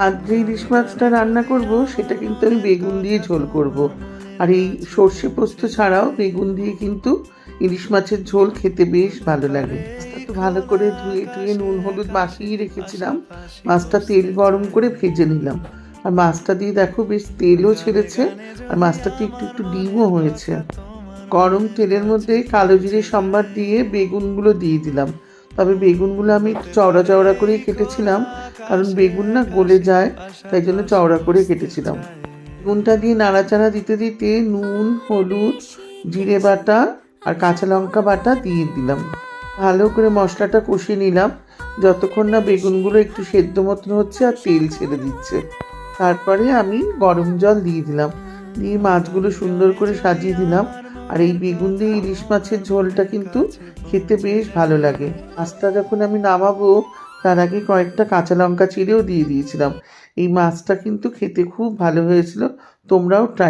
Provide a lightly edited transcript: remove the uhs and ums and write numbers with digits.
আজ যে ইলিশ মাছটা রান্না করব সেটা কিন্তু আমি বেগুন দিয়ে ঝোল করব। আর এই সর্ষে পোস্ত ছাড়াও বেগুন দিয়ে কিন্তু ইলিশ মাছের ঝোল খেতে বেশ ভালো লাগে। মাছটা তো ভালো করে ধুয়ে টুয়ে নুন হলুদ মাখিয়ে রেখেছিলাম। মাছটা তেল গরম করে ভেজে নিলাম। আর মাছটা দিয়ে দেখো বেশ তেলও ছেড়েছে, আর মাছটাতে একটু একটু ডিমও হয়েছে। গরম তেলের মধ্যে কালো জিরে সম্বার দিয়ে বেগুনগুলো দিয়ে দিলাম। তবে বেগুনগুলো আমি একটু চওড়া চওড়া করেই কেটেছিলাম, কারণ বেগুন না গলে যায়, তাই জন্য চওড়া করে কেটেছিলাম। বেগুনটা দিয়ে নাড়াচাড়া দিতে দিতে নুন হলুদ জিরে বাটা আর কাঁচা লঙ্কা বাটা দিয়ে দিলাম। ভালো করে মশলাটা কষিয়ে নিলাম যতক্ষণ না বেগুনগুলো একটু সেদ্ধ মতন হচ্ছে আর তেল ছেড়ে দিচ্ছে। তারপরে আমি গরম জল দিয়ে দিলাম, দিয়ে মাছগুলো সুন্দর করে সাজিয়ে দিলাম। আর এই বেগুন দিয়ে ইলিশ মাছের ঝোলটা কিন্তু খেতে বেশ ভালো লাগে। মাছটা যখন আমি নামাবো তার আগে কয়েকটা কাঁচা লঙ্কা চিরেও দিয়ে দিয়েছিলাম। এই মাছটা কিন্তু খেতে খুব ভালো হয়েছিল, তোমরাও ট্রাই